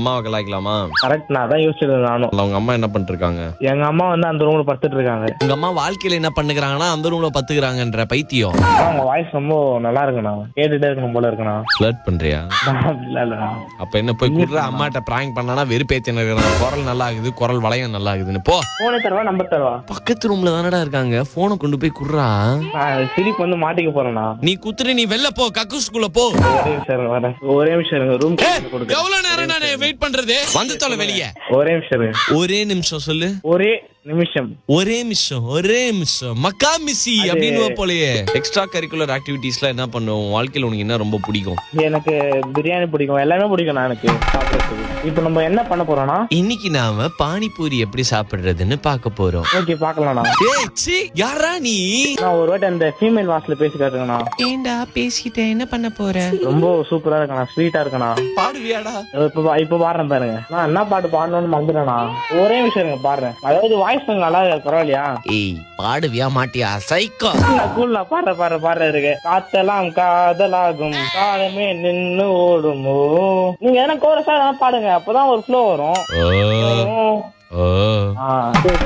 அம்மாவை கலாய்க்கலாமா? கரெக்ட், நான் அதான் யோசிச்சிருந்தேன் நானும். அவங்க அம்மா என்ன பண்ணிட்டு இருக்காங்க? எங்க அம்மா வந்து அந்த ரூம்ல படுத்துட்டு இருக்காங்க. உங்க அம்மா வாழ்க்கையில என்ன பண்ணுகிறாங்கன்னா அந்த ரூம்ல பத்துக்கிறாங்கன்ற பைத்தியம். அவங்க வாய்ஸ் ரொம்ப நல்லா இருக்குண்ணா, கேட்டுட்டே இருக்கணும் போல இருக்குண்ணா. ஃப்ளர்ட் பண்றியா? இல்ல அப்ப என்ன போய் குடுற அம்மாட்ட பிராங்க் பண்ணானா வெறுப்பேத்தின இருக்கிறான். குரல் நல்லா ஆகுது, குரல் வளையம் நல்லா ஆகுதுன்னு போ. போனே தருவா, நம்பர் தருவா. பக்கத்து ரூம்ல தானடா இருக்காங்க, போனை கொண்டு போய் குடுறா. சிரிப்பு வந்து மாட்டிக்க போறேண்ணா. நீ குத்துரு, நீ வெளில போ, கக்கூஸ்குள்ள போ. ஒரே நிமிஷம் ரூம். எவ்வளவு நேரம் நான் வெயிட் பண்றது? வந்து தொலை வெளியே. ஒரே நிமிஷம். ஒரே நிமிஷம் சொல்லு. ஒரே நிமிஷம். ஒரே நிமிஷம். ஒரே நிமிஷம். மக்கா மிஸ்ஸி அப்படின்னு போலயே. எக்ஸ்ட்ரா கரிக்குலர் ஆக்டிவிட்டீஸ்ல என்ன பண்ணுவோம்? வாழ்க்கையில உனக்கு என்ன ரொம்ப பிடிக்கும்? எனக்கு பிரியாணி பிடிக்கும், எல்லாமே பிடிக்கும் எனக்கு சாப்பிடுறதுக்கு. இப்போ நம்ம என்ன பண்ண போறோம்னா, இன்னைக்கு நாம பானிபூரி எப்படி சாப்பிடுறதுன்னு பார்க்க போறோம். ஓகே பாக்கலாம்ண்ணா. ஏய் சீ, யாரா நீ? நான் ஒரு வாட்டி அந்த ஃபீமேல் வாய்ஸ்ல பேசி காட்டுங்கண்ணா. ஏண்டா பேசிட்டே என்ன பண்ண போற? ரொம்ப சூப்பரா இருக்கண்ணா, ஸ்வீட்டா இருக்கண்ணா. பாடுவியாடா? இப்ப பாடுறேன் பாருங்க. நான் என்ன பாட்டு பாடணும்னு மறந்துட்டேண்ணா. ஒரே விஷயம் இருங்க பாடுறேன். அதாவது வாய்ஸ் கொஞ்சம் நல்லா பரவாயில்லையா? ஏய் பாடுவியா மாட்டியா சைக்கோ? கூல்ல பாடுற இருக்கு. காத்தெல்லாம் காதலாகும், காலமே நின்னு ஓடுமோ. நீங்க எதனா கோரஸா பாடுங்க, அப்பதான் ஒரு ஃப்ளோ வரும்.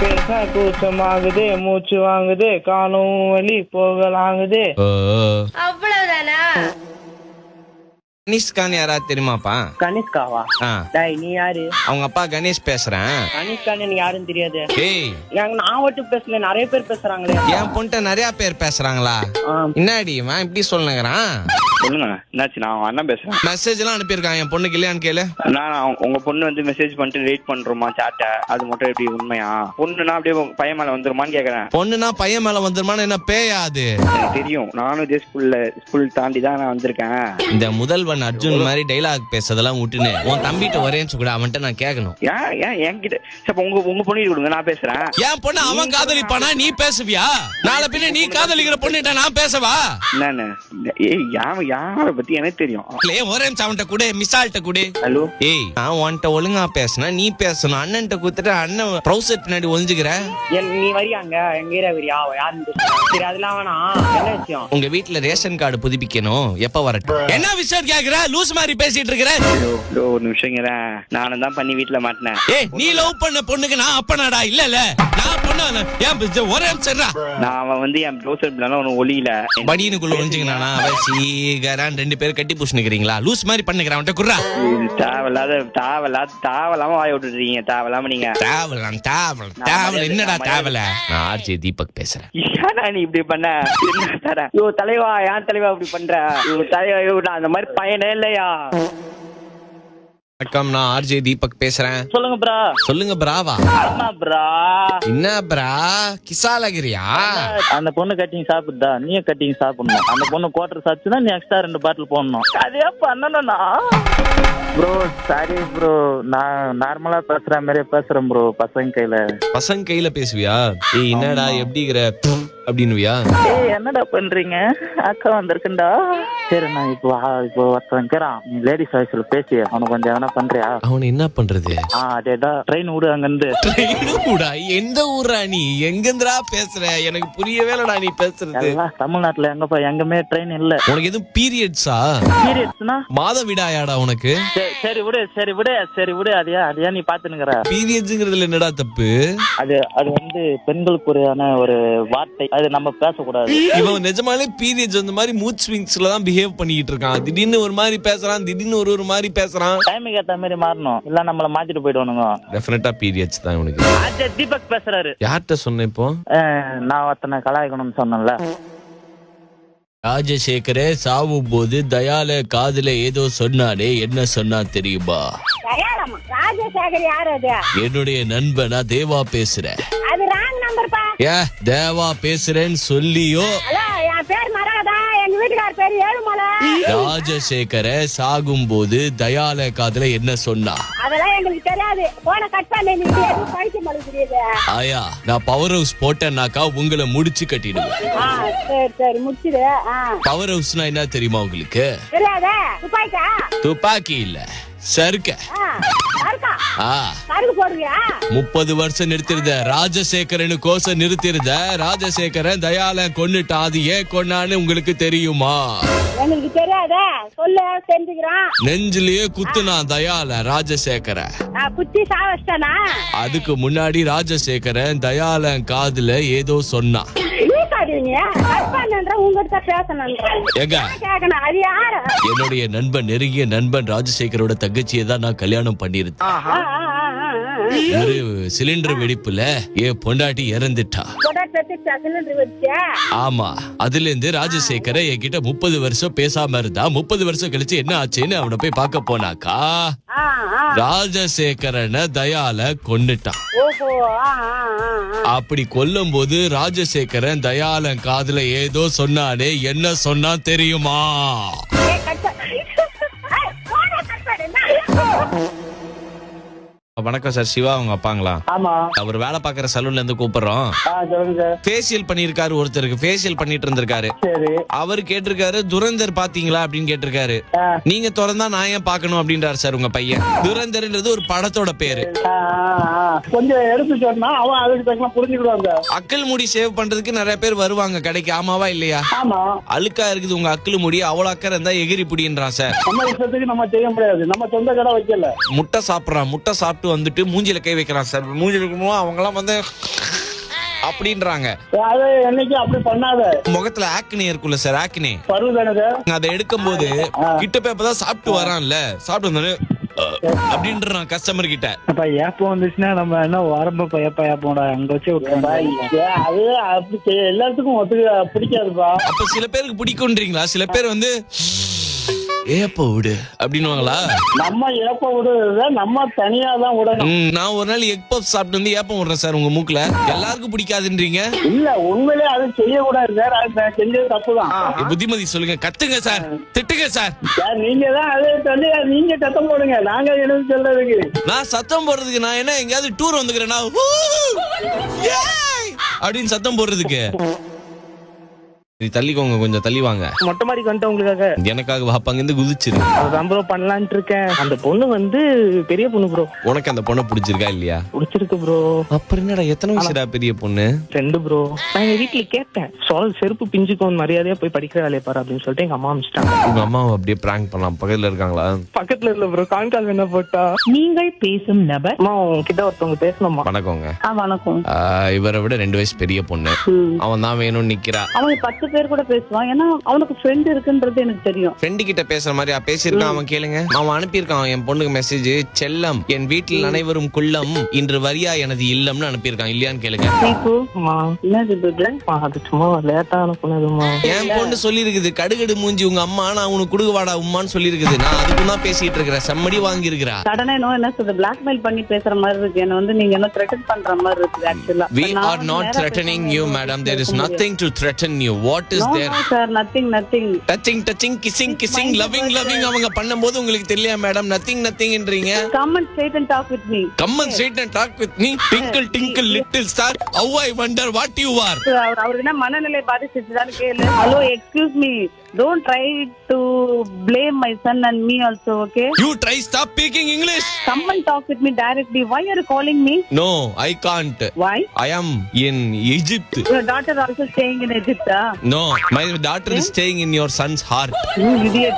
பேச கூச்சமாகுதே, மூச்சு வாங்குதே, காணும் வழி போகலாங்குதே. அவ்வளவுதானா? கணேஷ்கான் யாராவது தெரியுமாப்பா? கனிஷ்காவா? நீ யாரு? அவங்க அப்பா கணேஷ் பேசுறேன். கனிஷ்கான்னு எனக்கு யாரும் தெரியாது. ஏய் நான் மட்டும் பேசல, நிறைய பேர் பேசுறாங்களே. என் பொண்ணுட்ட நிறைய பேர் பேசுறாங்களா? என்னடி இவன் இப்படி சொல்லுங்கிறான்? சொல்லுங்க, என்னாச்சு? நான் அண்ணன் பேசுறேன். மெசேஜ் எல்லாம் அனுப்பியிருக்கான் என் பொண்ணுக்கு, இல்லையான்னு கேளு. நான் உங்க பொண்ணு வந்து மெசேஜ் பண்ணிட்டு வெயிட் பண்றோமா சாட்ட, அது மட்டும் எப்படி உண்மையா? பொண்ணுனா அப்படியே பையன் மேல வந்துருமான்னு கேக்குறேன். பொண்ணுனா பையன் மேல வந்துருமான்னு என்ன பேயாது? எனக்கு தெரியும், நானும் இதே ஸ்கூல் தாண்டி தான் நான் வந்திருக்கேன். இந்த முதல்வன் அர்ஜுன் மாதிரி டைலாக் பேசுறதெல்லாம் விட்டுன்னு உன் தம்பிட்ட ஒரே கூட அவன்கிட்ட நான் கேட்கணும். ஏன் என்கிட்ட உங்க பொண்ணு கொடுங்க, நான் பேசுறேன். என் பொண்ணு அவன் காதலிப்பானா, நீ பேசுவியா? நாளை பின்ன நீ காதலிக்கிற பொண்ணுட்ட நான் பேசவா? என்னன்னு யார பத்தி எனக்கு தெரியும். ஒரே அவன்கிட்ட கூட மிசால்ட்ட கூட. ஹலோ ஏய், நான் உன்கிட்ட ஒழுங்கா பேசினா நீ பேசணும். அண்ணன்ட்ட குத்துட்டு அண்ணன் ப்ரௌசர் பின்னாடி ஒளிஞ்சுக்கிற. நீ வரியாங்க எங்க ஏரியா வரியா? யாரு? சரி அதெல்லாம் வேணாம். என்ன விஷயம்? உங்க வீட்டுல ரேஷன் கார்டு புதுப்பிக்கணும், எப்ப வரட்டும்? என்ன விஷயம் கேக்குற? லூஸ் மாதிரி பேசிட்டு இருக்கிற. ஒரு நிமிஷங்கிறேன், நானும் தான் பண்ணி வீட்டுல மாட்டினேன். ஏய், நீ லவ் பண்ண பொண்ணுக்கு நான் அப்பனாடா? இல்ல நான் பொண்ணு. ஒரே நிமிஷம். நான் அவன் வந்து என் ப்ரௌசர் பின்னால ஒன்னும் ஒளியில படினுக்குள்ள ஒளிஞ்சுங்கண்ணா. சீகரான் ரெண்டு பேரும் கட்டி பூசினுக்கிறீங்களா? லூஸ் மாதிரி பண்ணுகிறேன். அவன்கிட்ட குர்றா. தேவலாம வாய விட்டுறீங்க. தேவலாம நீங்க தேவல என்னடா தேவல? நான் ஆர்ஜே தீபக் பேசுறேன். ஏன்னா நீ இப்படி பண்ண? தலைவா, ஏன் தலைவா இப்படி பண்ற? தலைவா அந்த மாதிரி பையனே இல்லையா? வணக்கம், நான் ஆர்ஜே தீபக் பேசுறேன். சொல்லுங்க பிரா. சொல்லுங்க பிராவா? ஆமா பிரா. என்ன பிரா கிசாலகிரியா? அந்த பொண்ணு கட்டிங் சாப்பிடுதா, நீயே கட்டிங் சாப்பிடணும். அந்த பொண்ணு குவார்டர் சாப்பிட்டுனா நீ எக்ஸ்ட்ரா 2 பாட்டில் போடணும். அதே பண்ணணும்னா ப்ரோ. சாரி ப்ரோ, நான் நார்மலா பேசுற மாதிரி பேசுறேன் ப்ரோ. பசங்க கையில பேசுவியா? ஏய் என்னடா எப்படிங்கிற அப்படின்னுவியா? ஏய் என்னடா பண்றீங்க? அக்கா வந்திருக்குண்டா. சரி நான் இப்போ ஒருத்தன் கேறான், நீ லேடிஸ் வாய்ஸ்ல பேசி அவனுக்கு கொஞ்சம் எதனா பண்றியா? அவனை என்ன பண்றது? அதேதான், ட்ரெயின் விடு அங்க இருந்து. எந்த ஊரா நீ? எங்கந்திரா பேசுற? எனக்கு புரியவே இல்லடா நீ பேசுறது. தமிழ்நாட்டுல எங்கப்பா எங்கமே ட்ரெயின் இல்ல. உனக்கு எதுவும் பீரியட்ஸா? பீரியட்ஸ்னா மாதவிடாயாடா உனக்கு? சரி விடு. அதையா நீ பாத்துனுங்கற? பீரியட்ஸ்ங்கிறதுல என்னடா தப்பு? அது வந்து பெண்களுக்குரியான ஒரு வார்த்தை, அது நம்ம பேசக்கூடாது. இவன் நிஜமாலே பீரியட்ஸ் அந்த மாதிரி மூட் ஸ்விங்ஸ்ல தான் பிஹேவ் பண்ணிட்டு இருக்கான். திடீர்னு ஒரு மாதிரி பேசுறான், திடீர்னு ஒரு மாதிரி பேசுறான். டைமுக்கு ஏத்த மாதிரி மாறணும், இல்ல நம்மள மாத்திட்டு போயிடுவானுங்க. டெஃபினட்டா பீரியட்ஸ் தான் உனக்கு. ஆர்ஜே தீபக் பேசுறாரு. யார்கிட்ட சொன்ன இப்போ? நான் ஒருத்தனை கலாய்க்கணும்னு சொன்னேன்ல. ராஜசேகரே சாவும் போது தயால காதுல ஏதோ சொன்னானே, என்ன சொன்னா தெரியுமா? ராஜசேகர் யாரு? அது என்னுடைய நண்பனா தேவா பேசுறேன். அது ராங் நம்பர் பா. தேவா பேசுறேன்னு சொல்லியோ? என் பேர் மரகதா, எங்க வீட்டுக்கார பேர் ஏழுமலை. ராஜசேகர சாகும் போது தயால காதுல என்ன சொன்னா? அதெல்லாம் எங்களுக்கு தெரியாது. போன கட் பண்ணி நீ எதுவும் பழிக்க மாட்டேங்குது. ஆயா, நான் பவர் ஹவுஸ் போட்டேன்னாக்கா உங்களை முடிச்சு கட்டிடுவேன். சரி முடிச்சிடு. பவர் ஹவுஸ்னா என்ன தெரியுமா உங்களுக்கு? தெரியாதே. துப்பாக்கா? துப்பாக்கி இல்ல, சருக்க. கருக்கு போடுறியா? 30 வருஷம் நிறுத்திருந்த ராஜசேகரனு கோச நிறுத்திருந்த ராஜசேகரன் தயாளன் கொன்னுட்டா. அது ஏன் கொன்னான்னு உங்களுக்கு தெரியுமா? எங்களுக்கு தெரியாதே, சொல்லு செஞ்சுக்கிறான். நெஞ்சிலேயே குத்துனா தயால ராஜசேகர. குத்தி சாவச்சிட்டானா? அதுக்கு முன்னாடி ராஜசேகரன் தயாளன் காதுல ஏதோ சொன்னா. என்னுடைய நண்பன், நெருங்கிய நண்பன் ராஜசேகரோட தங்கச்சியை தான் நான் கல்யாணம் பண்ணிருந்தேன். ஒரு சிலிண்டர் வெடிப்புல என் பொண்டாட்டி இறந்துட்டா. ஆமா, அதுல இருந்து ராஜசேகர என்கிட்ட 30 வருஷம் பேசாம இருந்தா. 30 வருஷம் கழிச்சு என்ன ஆச்சுன்னு அவனை போய் பார்க்க போனாக்கா ராஜசேகரனை தயால கொன்னுட்டான். அப்படி கொல்லும் போது ராஜசேகரன் தயாளன் காதுல ஏதோ சொன்னானே, என்ன சொன்னா தெரியுமா? வணக்கம் சார், சிவா உங்க அப்பாங்களா? ஆமா. அவர் வேலை பாக்குற சலூன்ல இருந்து கூப்பிடுறோம். ஃபேஷியல் பண்ணிருக்காரு ஒருத்தருக்கு, ஃபேஷியல் பண்ணிட்டு இருந்திருக்காரு. அவர் கேட்டிருக்காரு துரந்தர் பாத்தீங்களா அப்படின்னு கேட்டிருக்காரு. நீங்க திறந்தா நான் ஏன் பாக்கணும் அப்படின்றாரு சார் உங்க பையன். துரந்தர்ன்றது ஒரு படத்தோட பேரு. கொஞ்சம் எடுத்து சொன்னா அவன் அதுக்கு தக்கலாம் புரிஞ்சுக்கிடுவாங்க. அக்கல் முடி சேவ் பண்றதுக்கு நிறைய பேர் வருவாங்க கடைக்கு, ஆமாவா இல்லையா? ஆமா. அழுக்கா இருக்குது உங்க அக்கல் முடி, அவ்வளவு அக்கறை இருந்தா எகிரி புடின்றான் சார். நம்ம இஷ்டத்துக்கு நம்ம செய்ய முடியாது, நம்ம சொந்த கடை வைக்கல. முட்டை சாப்பிடறான், முட்டை சாப்பிட்டு வந்துட்டு மூஞ்சில கை வைக்கிறான் சார். மூஞ்சில அவங்க எல்லாம் வந்து அப்படின்றாங்க. என்னைக்கு அப்படி பண்ணாத. முகத்துல ஆக்னே இருக்குல்ல சார், ஆக்னே பருவதானது. அதை எடுக்கும் போது கிட்ட பேப்பதான் சாப்பிட்டு வரான்ல, சாப்பிட்டு வந்தாரு அப்படின்றான் கஸ்டமர் கிட்ட. அப்ப ஏப்பம் வந்துச்சுன்னா நம்ம என்ன ஆரம்ப ஏப்போட அங்க வச்சு அது அப்படி எல்லாத்துக்கும் ஒத்துக்க பிடிக்காதுப்பா. அப்ப சில பேருக்கு பிடிக்கும்ன்றீங்களா? சில பேர் வந்து ஏப்ப விடு அப்படின்னுவாங்களா? நம்ம ஏப்ப விடுறத நம்ம தனியா தான் விடணும். நான் ஒரு நாள் எக் பஃப் சாப்பிட்டு வந்து ஏப்பம் விடுறேன் சார் உங்க மூக்குல. எல்லாருக்கும் பிடிக்காதுன்றீங்க. இல்ல உண்மையிலே அது செய்யக்கூடாது சார், அது செஞ்சது தப்புதான். புத்திமதி சொல்லுங்க, கத்துங்க சார், திட்டுங்க சார். நீங்க தான் அதே சொல்லி நீங்க சத்தம் போடுங்க, நாங்க என்ன சொல்றதுக்கு? நான் சத்தம் போடுறதுக்கு நான் என்ன எங்கேயாவது டூர் வந்துக்கிறேன்னா அப்படின்னு சத்தம் போடுறதுக்கு? தள்ளிக்கோங்க, கொஞ்சம் தள்ளி வாங்க. மொட்டை மாடிக்கு வந்துட்டேன் உங்களுக்காக. எனக்காக வாப்பாங்க இருந்து குதிச்சிரு. அதான் ப்ரோ பண்ணலான்ட்டு இருக்கேன். அந்த பொண்ணு வந்து பெரிய பொண்ணு ப்ரோ. உனக்கு அந்த பொண்ணை பிடிச்சிருக்கா இல்லையா? பிடிச்சிருக்கு ப்ரோ. அப்புறம் என்னடா, எத்தனை வயசுடா பெரிய பொண்ணு? 2 ப்ரோ. நான் எங்க வீட்டுல கேட்டேன், செருப்பு பிஞ்சுக்கும், மரியாதையா போய் படிக்கிற வேலையை பாரு அப்படின்னு சொல்லிட்டு எங்க அம்மா அனுப்பிச்சிட்டாங்க. உங்க அம்மாவை அப்படியே பிராங்க் பண்ணலாம். பக்கத்துல இருக்காங்களா? பக்கத்துல இல்ல ப்ரோ, கான்கால் என்ன போட்டா. நீங்கள் பேசும் நபர். அம்மா உங்ககிட்ட ஒருத்தவங்க பேசணுமா? வணக்கங்க. வணக்கம். இவரை விட 2 வயசு பெரிய பொண்ணு. அவன் தான் வேணும்னு நிக்கிறா. அவன் 10 பேர் கூட பேசுவான், ஏன்னா அவனுக்கு ஃப்ரெண்ட் இருக்குன்றது எனக்கு தெரியும். ஃப்ரெண்டு கிட்ட பேசுற மாதிரி பேசியிருக்கான் அவன். கேளுங்க, அவன் அனுப்பியிருக்கான் என் பொண்ணுக்கு மெசேஜ். செல்லம், என் வீட்டில் அனைவரும் குள்ளம், இன்று வரியா எனது இல்லம்னு அனுப்பியிருக்கான். இல்லையான்னு கேளுங்க. அது சும்மா லேட்டான பொண்ணுமா. என் பொண்ணு சொல்லி இருக்குது, கடுகடு மூஞ்சி உங்க அம்மா, நான் உனக்கு குடுகுவாடா உம்மான்னு சொல்லி இருக்குது. நான் அதுக்கு தான் பேசிட்டு இருக்கிறேன். செம்மடி வாங்கி இருக்கிறா. சடனா என்ன சொல்றது, பிளாக்மெயில் பண்ணி பேசுற மாதிரி இருக்கு. என்ன வந்து நீங்க என்ன த்ரெட்டன் பண்ற மாதிரி இருக்கு. ஆக்சுவலா we are not threatening you madam, there is nothing to threaten you. What is there? No sir, nothing. touching kissing loving அவங்க பண்ணும்போது உங்களுக்கு தெரியல madam? nothing ன்றீங்க. Come and straight and talk with me. Come and straight and talk with me. Twinkle little star, how I wonder what you are. அவருக்கு என்ன மனநிலை பாதிச்சிருச்சுதான்னு கேளு. Hello, excuse me, don't try to blame my son and me also, okay? You try stop speaking English. Come and talk with me directly. Why are you calling me? No, I can't. Why? I am in Egypt. Your daughter also staying in Egypt, ah? No, my daughter is staying in your son's heart. You idiot.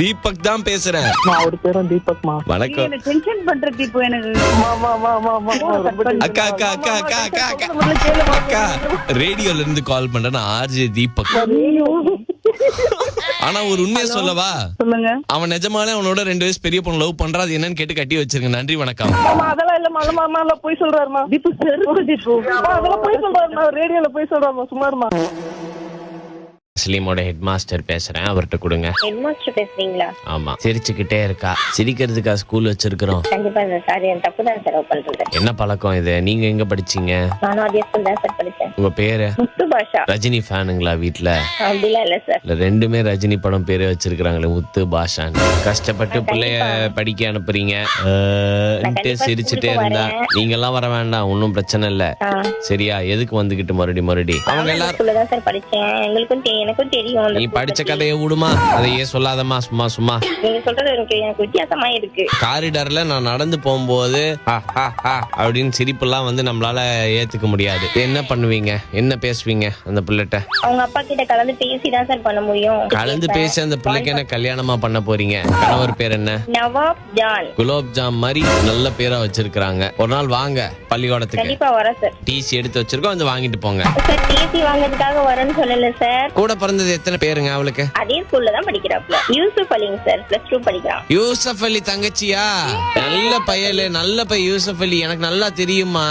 Deepak தான் பேசுறேன். அவரு பேரும் தீபக்மா. வணக்கம். என்ன tension பண்ற இப்போ எனக்கு. அக்கா ரேடியோல இருந்து கால் பண்றேன், ஆர்ஜே தீபக். ஆனா ஒரு உண்மையை சொல்லவா? சொல்லுங்க. அவன் நிஜமாலே அவனோட 2 வயசு பெரிய பொண்ணு லவ் பண்றா. அது என்னன்னு கேட்டு கட்டி வச்சிருங்க. நன்றி, வணக்கம். அதெல்லாம் இல்ல மாமா போய் சொல்றாருமா. தீபு அதெல்லாம் போய் சொல்றாருமா, ரேடியோல போய் சொல்றாருமா, சும்மாருமா. முஸ்லீமோட ஹெட் மாஸ்டர் பேசுறேன், அவர்கிட்ட கொடுங்க. ஹெட் மாஸ்டர் பேசுறீங்களா? ஆமா, சிரிச்சுக்கிட்டே இருக்கா. சிரிக்கிறதுக்கா ஸ்கூல் வச்சிருக்கிறோம். கண்டிப்பா சார், என் தப்பு தான் சார் பண்றது. என்ன பழக்கம் இது? நீங்க எங்க படிச்சீங்க? நானும் அதே ஸ்கூல் தான் சார் படிச்சேன். உங்க பேரு? முத்து பாஷா. ரஜினி ஃபேனுங்களா வீட்ல? அப்படிலாம் இல்ல சார். இல்ல, 2மே ரஜினி படம் பேரே வச்சிருக்காங்களே, முத்து பாஷான்னு. கஷ்டப்பட்டு பிள்ளைய படிக்க அனுப்புறீங்க, சிரிச்சுட்டே இருந்தா. நீங்க எல்லாம் வர வேண்டாம், ஒன்னும் பிரச்சனை இல்ல. சரியா? எதுக்கு வந்துகிட்டு மறுபடி அவங்க எல்லாரும் தான் சார் படிச்சேன். எங்களுக்கும் தெரியும், எனக்கும் தெரியும் அந்த நீ school படிச்ச பத்தி. கதையை விடுமா, அதையே சொல்லாதம்மா, சும்மா சும்மா. நீங்க சொல்றது எனக்கு வித்தியாசமா இருக்கு. காரிடார்ல நான் நடந்து போகும்போது அப்படின்னு சிரிப்பெல்லாம் வந்து நம்மளால ஏத்துக்க முடியாது. என்ன பண்ணுவீங்க, என்ன பேசுவீங்க அந்த பிள்ளைகிட்ட? அவங்க அப்பா கிட்ட கலந்து பேசிதான் சார் பண்ண முடியும். கலந்து பேசி அந்த பிள்ளைக்கு என்ன கல்யாணமா பண்ண போறீங்க? கணவர் பேர் என்ன? நவாப் ஜான். குலோப் ஜாம் மாதிரி நல்ல பேரா வச்சிருக்காங்க. ஒரு நாள் வாங்க பள்ளிக்கூடத்துக்கு, கண்டிப்பா வரேன் சார். டிசி எடுத்து வச்சிருக்கோம், வந்து வாங்கிட்டு போங்க. சார் டிசி வாங்குறதுக்காக வரேன்னு சொல்லல சார். கூட பிறந்தது எத்தனை பேருங்க அவளுக்கு? அதே ஸ்கூல்ல தான் படிக்கிறாப்ல. யூசுப் அலிங்க சார், +2 படிக்கிறான். யூசப் அலி தங்கச்சியா? நல்ல பையல, நல்ல பையன் யூசப் அலி. எனக்கு நல்லா தெரியுமா,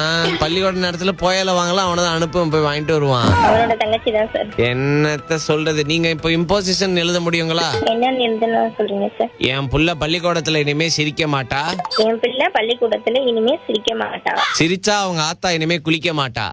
பள்ளிக்கூட நேரத்துல போயல வாங்கலாம், அவனதான் அனுப்பும், போய் வாங்கிட்டு வருவான். அவனோட தங்கச்சி தான் சார். என்னத்த சொல்றது, நீங்க இப்ப இம்போசிஷன் எழுத முடியுங்களா? என்னன்னு எழுதுனா சொல்றீங்க சார்? என் புள்ள பள்ளிக்கூடத்துல இனிமே சிரிக்க மாட்டா, என் பிள்ளை பள்ளிக்கூடத்துல இனிமே சிரிக்க மாட்டா. சிரிச்சா அவங்க ஆத்தா இனிமே குளிக்க மாட்டா.